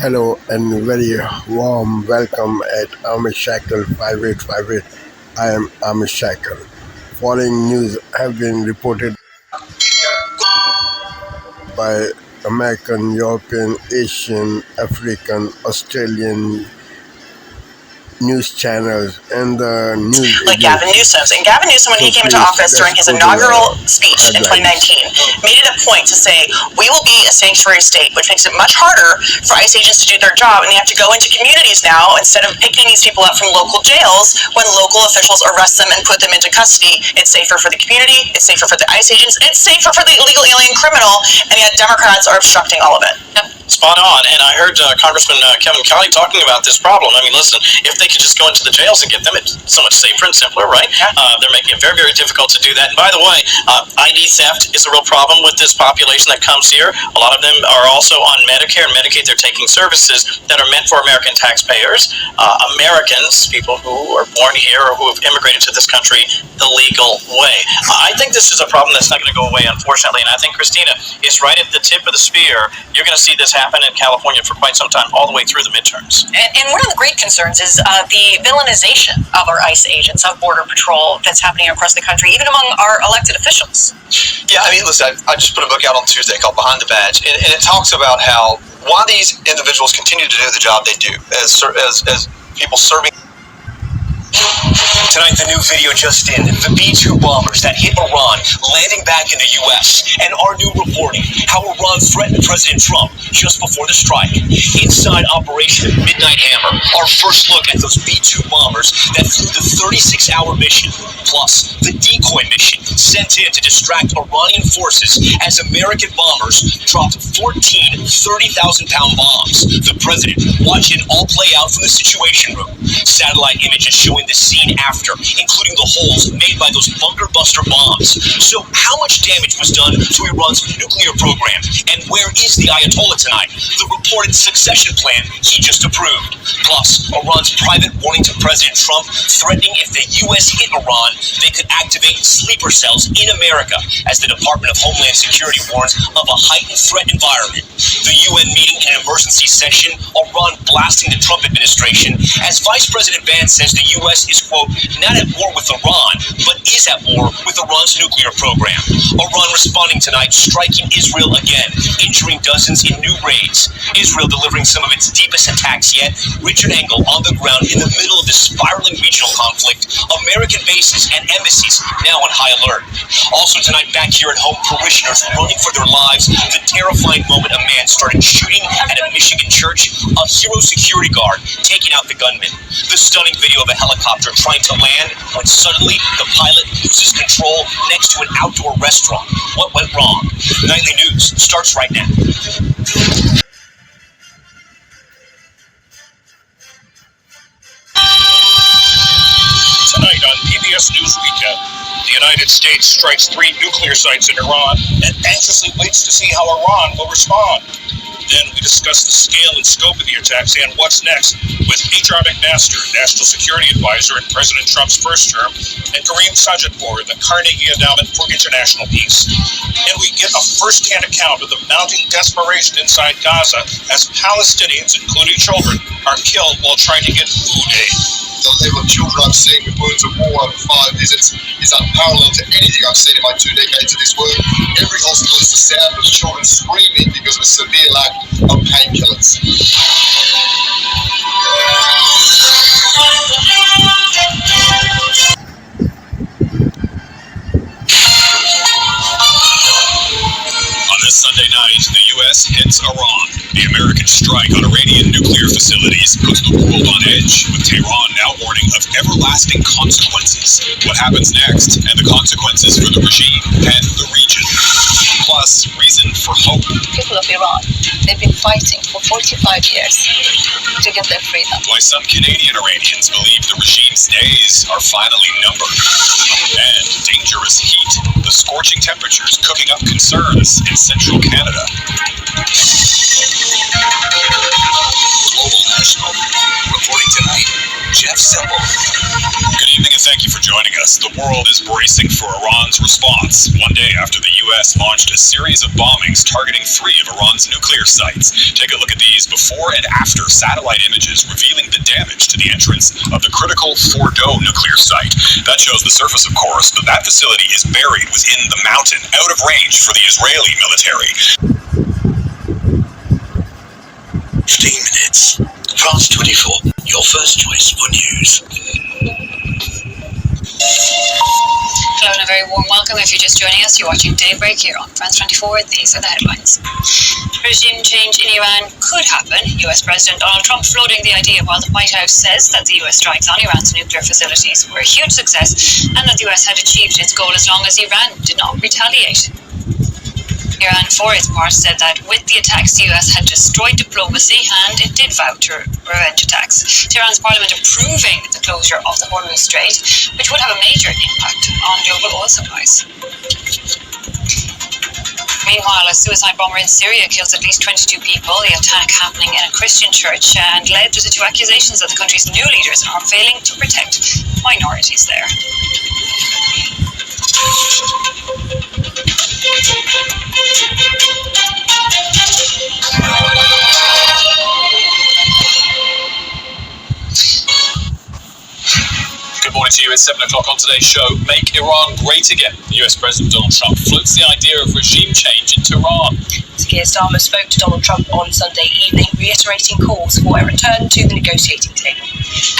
Hello and very warm welcome at Amish Shackle 5858. I am Amish Shackle. Following news have been reported by American, European, Asian, African, Australian news channels and the news like Gavin Newsom's. And Gavin Newsom, when he came into office during his inaugural speech in 2019, made it a point to say, we will be a sanctuary state, which makes it much harder for ICE agents to do their job. And they have to go into communities now instead of picking these people up from local jails when local officials arrest them and put them into custody. It's safer for the community, it's safer for the ICE agents, and it's safer for the illegal alien criminal, and yet Democrats are obstructing all of it. Spot on. And I heard Congressman Kevin Kelly talking about this problem. I mean, listen, if they could just go into the jails and get them, it's so much safer and simpler, right? Yeah. They're making it very, very difficult to do that. And by the way, ID theft is a real problem with this population that comes here. A lot of them are also on Medicare and Medicaid. They're taking services that are meant for American taxpayers. Americans, people who are born here or who have immigrated to this country the legal way. I think this is a problem that's not going to go away, unfortunately. And I think Christina is right at the tip of the spear. You're going to see this happen in California for quite some time, all the way through the midterms. And one of the great concerns is the villainization of our ICE agents, of Border Patrol, that's happening across the country, even among our elected officials. Yeah, I mean, listen, I just put a book out on Tuesday called Behind the Badge, and it talks about how why these individuals continue to do the job they do as people serving. Tonight, the new video just in. The B-2 bombers that hit Iran landing back in the U.S. And our new reporting, how Iran threatened President Trump just before the strike. Inside Operation Midnight Hammer, our first look at those B-2 bombers that flew the 36-hour mission, plus the decoy mission sent in to distract Iranian forces as American bombers dropped 14 30,000-pound bombs. The president watching it all play out from the Situation Room. Satellite images showing the scene after, including the holes made by those bunker buster bombs. So how much damage was done to Iran's nuclear program? And where is the Ayatollah tonight? The reported succession plan he just approved. Plus, Iran's private warning to President Trump, threatening if the U.S. hit Iran, they could activate sleeper cells in America, as the Department of Homeland Security warns of a heightened threat environment. The UN meeting in emergency session, Iran blasting the Trump administration, as Vice President Vance says the U.S. is, quote, not at war with Iran, but is at war with Iran's nuclear program. Iran responding tonight, striking Israel again, injuring dozens in new raids. Israel delivering some of its deepest attacks yet. Richard Engel on the ground in the middle of this spiraling regional conflict. American bases and embassies now on high alert. Also tonight, back here at home, parishioners running for their lives. The terrifying moment a man started shooting at a Michigan church. A hero security guard taking out the gunman. The stunning video of a helicopter trying to land when suddenly the pilot loses control next to an outdoor restaurant. What went wrong? Nightly News starts right now. Tonight on PBS News Weekend, the United States strikes 3 nuclear sites in Iran and anxiously waits to see how Iran will respond. Then we discuss the scale and scope of the attacks and what's next with H.R. McMaster, National Security Advisor in President Trump's first term, and Kareem Sajidpour, the Carnegie Endowment for International Peace. And we get a first-hand account of the mounting desperation inside Gaza as Palestinians, including children, are killed while trying to get food aid. The level of children I've seen with wounds of war over 5 visits is unparalleled to anything I've seen in my 2 decades of this work. Every hospital is the sound of children screaming because of a severe lack of painkillers. On this Sunday night, the U.S. hits Iran. The American strike on Iranian nuclear facilities puts the world on edge, with Tehran now warning of everlasting consequences. What happens next, and the consequences for the regime and the region. Plus, reason for hope. People of Iran, they've been fighting for 45 years to get their freedom. Why some Canadian Iranians believe the regime's days are finally numbered. And dangerous heat, the scorching temperatures cooking up concerns in central Canada. Global National. Reporting tonight, Jeff Semple. Good evening and thank you for joining us. The world is bracing for Iran's response. One day after the U.S. launched a series of bombings targeting 3 of Iran's nuclear sites. Take a look at these before and after satellite images revealing the damage to the entrance of the critical Fordow nuclear site. That shows the surface, of course, but that facility is buried within the mountain, out of range for the Israeli military. 15 minutes. France 24, your first choice for news. Hello and a very warm welcome. If you're just joining us, you're watching Daybreak here on France 24. These are the headlines. Regime change in Iran could happen. US President Donald Trump floating the idea while the White House says that the US strikes on Iran's nuclear facilities were a huge success and that the US had achieved its goal as long as Iran did not retaliate. Iran, for its part, said that with the attacks, the US had destroyed diplomacy and it did vow to revenge attacks. Tehran's parliament approving the closure of the Hormuz Strait, which would have a major impact on global oil supplies. Meanwhile, a suicide bomber in Syria kills at least 22 people. The attack happening in a Christian church and led to the 2 accusations that the country's new leaders are failing to protect minorities there. Good morning to you. It's 7 o'clock on today's show. Make Iran great again. US President Donald Trump floats the idea of regime change in Tehran. Keir Starmer spoke to Donald Trump on Sunday evening, reiterating calls for a return to the negotiating table.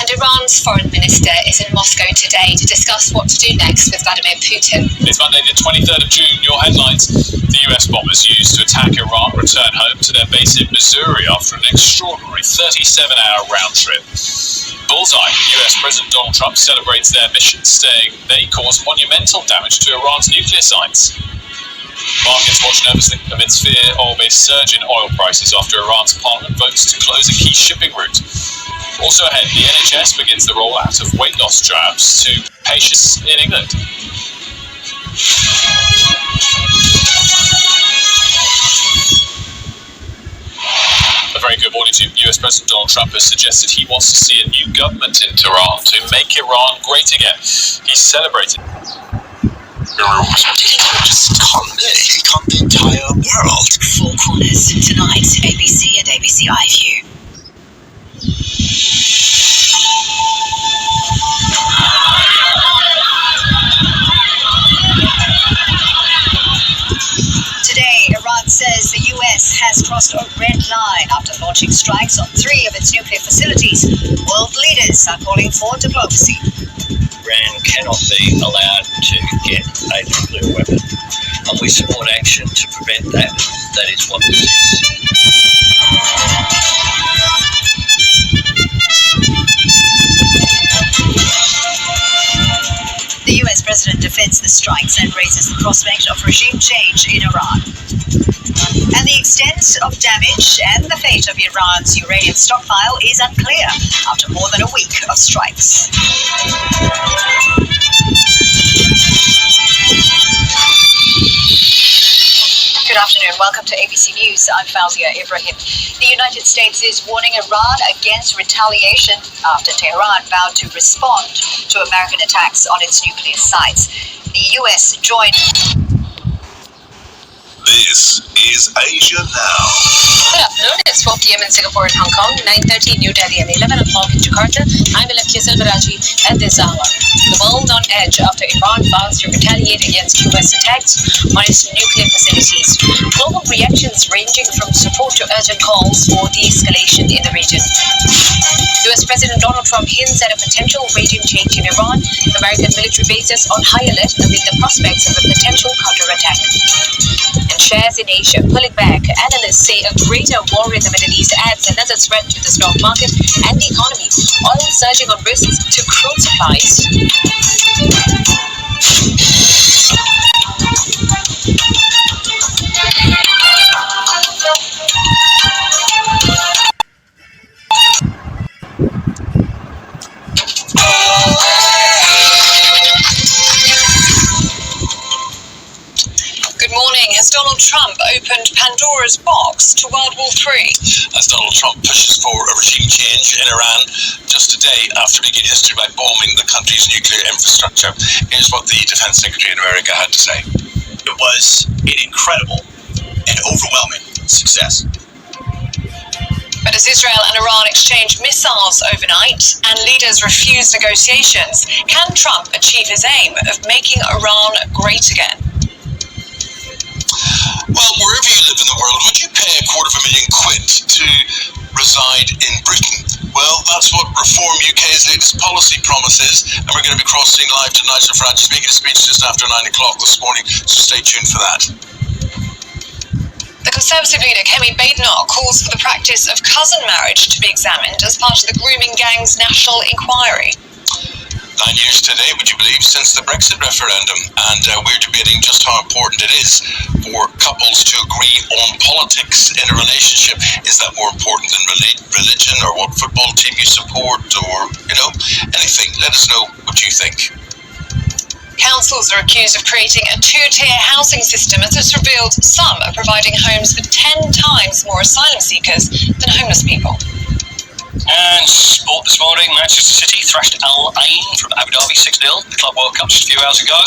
And Iran's foreign minister is in Moscow today to discuss what to do next with Vladimir Putin. It's Monday the 23rd of June. Your headlines. The US bombers used to attack Iran return home to their base in Missouri after an extraordinary 37-hour round trip. Bullseye. US President Donald Trump celebrates their mission, saying they caused monumental damage to Iran's nuclear sites. Markets watch nervously amidst fear of a surge in oil prices after Iran's parliament votes to close a key shipping route. Also ahead, the NHS begins the rollout of weight loss jabs to patients in England. A very good morning to you. US President Donald Trump has suggested he wants to see a new government in Tehran to make Iran great again. He's celebrated. Just calm the entire world. 4 Corners tonight, ABC and ABC iView. Today, Iran says the US has crossed a red line after launching strikes on 3 of its nuclear facilities. World leaders are calling for diplomacy. Iran cannot be allowed to get a nuclear weapon, and we support action to prevent that. That is what this is. The US president defends the strikes and raises the prospect of regime change in Iran. And the extent of damage and the fate of Iran's uranium stockpile is unclear after more than a week of strikes. Good afternoon. Welcome to ABC News. I'm Fawzia Ibrahim. The United States is warning Iran against retaliation after Tehran vowed to respond to American attacks on its nuclear sites. The US joined. This is Asia Now. Good afternoon. It's 4 p.m. in Singapore and Hong Kong, 9:30 in New Delhi, and 11 o'clock in Jakarta. I'm Alexia Silveraji at this hour. The world on edge after Iran vows to retaliate against U.S. attacks on its nuclear facilities. Global reactions ranging from support to urgent calls for de-escalation in the region. U.S. President Donald Trump hints at a potential regime change in Iran. American military bases on high alert amid the prospects of a potential counterattack. And shares in Asia pulling back. Analysts say a greater war in the Middle East adds another threat to the stock market and the economy. Oil surging on risks to crude supplies. Good morning. Has Donald Trump opened Pandora's box to World War III? As Donald Trump pushes for a regime change in Iran just a day after making history by bombing the country's nuclear infrastructure. Here's what the Defense Secretary in America had to say. It was an incredible and overwhelming success. But as Israel and Iran exchange missiles overnight and leaders refuse negotiations, can Trump achieve his aim of making Iran great again? Well, wherever you live in the world, would you pay £250,000 to reside in Britain? Well, that's what Reform UK's latest policy promises, and we're going to be crossing live to Nigel Farage. He's making a speech just after 9 o'clock this morning, so stay tuned for that. The Conservative leader, Kemi Badenoch, calls for the practice of cousin marriage to be examined as part of the grooming gang's national inquiry. 9 years today, would you believe, since the Brexit referendum, and we're debating just how important it is for couples to agree on politics in a relationship. Is that more important than religion, or what football team you support, or, anything? Let us know what you think. Councils are accused of creating a two-tier housing system, as it's revealed some are providing homes for 10 times more asylum seekers than homeless people. And sport this morning, Manchester City thrashed Al Ain from Abu Dhabi 6-0. The Club World Cup just a few hours ago.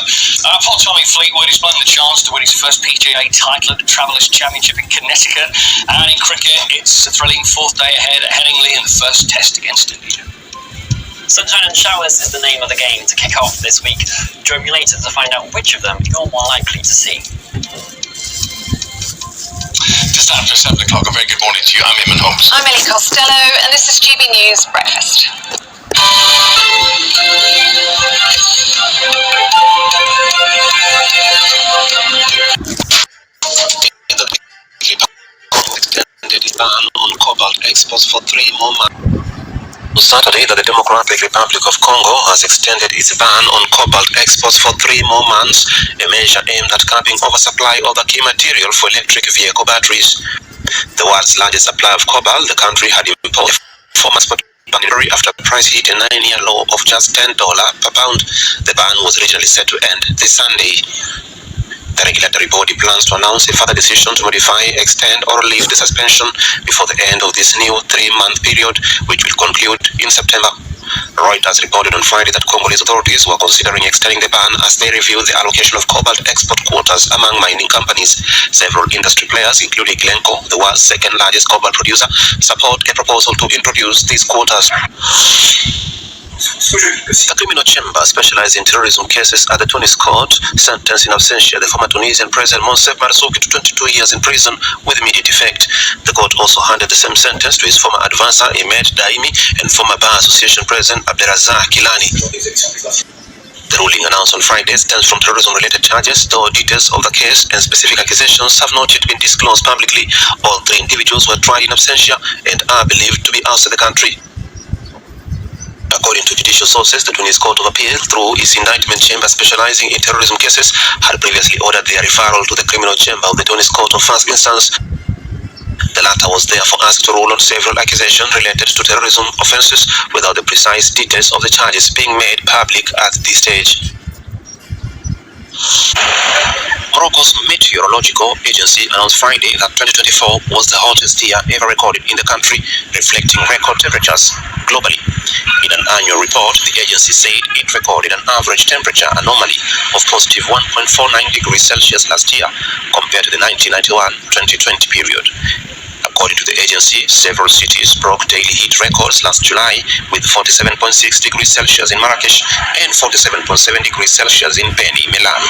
Poor Tommy Fleetwood is playing the chance to win his first PGA title at the Travelers Championship in Connecticut. And in cricket, it's a thrilling fourth day ahead at Headingley in the first test against India. Sunshine and showers is the name of the game to kick off this week. Join me later to find out which of them you're more likely to see. Just after 7 o'clock, a very good morning to you. I'm Eamon Holmes. I'm Ellie Costello, and this is GB News Breakfast. Extended its ban on cobalt exports for 3 more months. On Saturday, the Democratic Republic of Congo has extended its ban on cobalt exports for 3 more months, a measure aimed at curbing oversupply of the key material for electric vehicle batteries. The world's largest supply of cobalt, the country had imposed a 4-month ban after the price hit a 9-year low of just $10 per pound. The ban was originally set to end this Sunday. The regulatory body plans to announce a further decision to modify, extend, or lift the suspension before the end of this new 3-month period, which will conclude in September. Reuters reported on Friday that Congolese authorities were considering extending the ban as they review the allocation of cobalt export quotas among mining companies. Several industry players, including Glencore, the world's second-largest cobalt producer, support a proposal to introduce these quotas. The criminal chamber specialized in terrorism cases at the Tunis court sentenced in absentia the former Tunisian President Monsef Marzouki to 22 years in prison with immediate effect. The court also handed the same sentence to his former advisor Ahmed Daimi and former Bar Association President Abdelrazak Kilani. The ruling announced on Friday stems from terrorism-related charges, though details of the case and specific accusations have not yet been disclosed publicly. All 3 individuals were tried in absentia and are believed to be outside the country. According to judicial sources, the Tunis Court of Appeal, through its indictment chamber specializing in terrorism cases, had previously ordered their referral to the criminal chamber of the Tunis Court of First Instance. The latter was therefore asked to rule on several accusations related to terrorism offenses without the precise details of the charges being made public at this stage. Morocco's meteorological agency announced Friday that 2024 was the hottest year ever recorded in the country, reflecting record temperatures globally. In an annual report, the agency said it recorded an average temperature anomaly of positive 1.49 degrees Celsius last year compared to the 1991-2020 period. According to the agency, several cities broke daily heat records last July, with 47.6 degrees Celsius in Marrakesh and 47.7 degrees Celsius in Beni, Milan.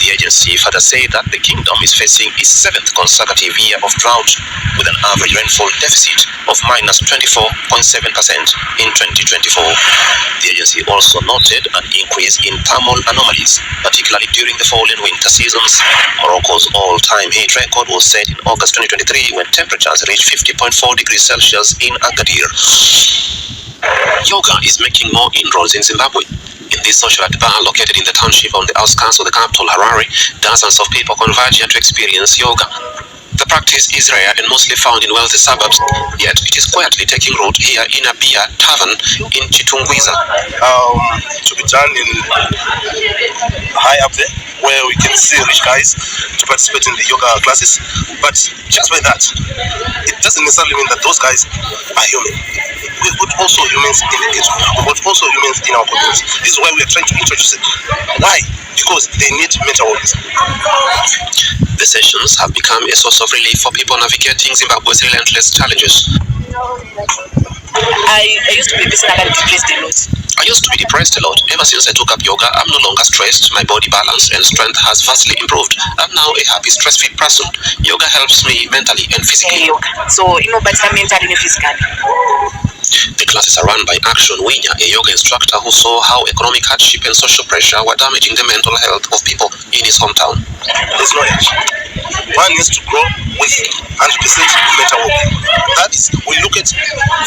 The agency further said that the kingdom is facing its 7th consecutive year of drought, with an average rainfall deficit of minus 24.7% in 2024. The agency also noted an increase in thermal anomalies, particularly during the fall and winter seasons. Morocco's all-time heat record was set in August 2023 when temperatures reached 50.4 degrees Celsius in Agadir. Yoga is making more inroads in Zimbabwe. In this social bar located in the township on the outskirts of the capital, Harare, dozens of people converge here to experience yoga. The practice is rare and mostly found in wealthy suburbs, yet it is quietly taking root here in a beer tavern in Chitungwiza. To be done in high up there. where we can see rich guys to participate in the yoga classes. But just by that, it doesn't necessarily mean that those guys are human. We've got also humans in the ghetto. We've got also humans in our communities. This is why we are trying to introduce it. Why? Because they need mental wellness. The sessions have become a source of relief for people navigating Zimbabwe's relentless challenges. I used to be physically depressed a lot. I used to be depressed a lot. Ever since I took up yoga, I'm no longer stressed. My body balance and strength has vastly improved. I'm now a happy, stress-free person. Yoga helps me mentally and physically. So, but mentally and physically. The classes are run by Action Winya, a yoga instructor who saw how economic hardship and social pressure were damaging the mental health of people in his hometown. There's no age. One needs to grow with 100% mental well-being. That is, we look at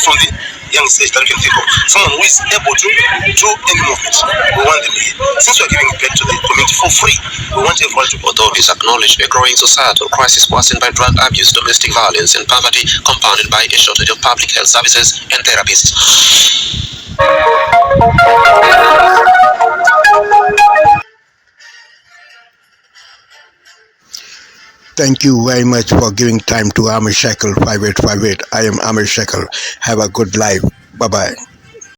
from the youngest age that we can think of. Someone who is able to do any movement. We want them here. Since we're giving it back to the community for free, we want everyone to. Authorities acknowledge a growing societal crisis worsened by drug abuse, domestic violence, and poverty, compounded by a shortage of public health services and therapists. Thank you very much for giving time to Amish Shackle 5858. I am Amish Shackle. Have a good life. Bye-bye.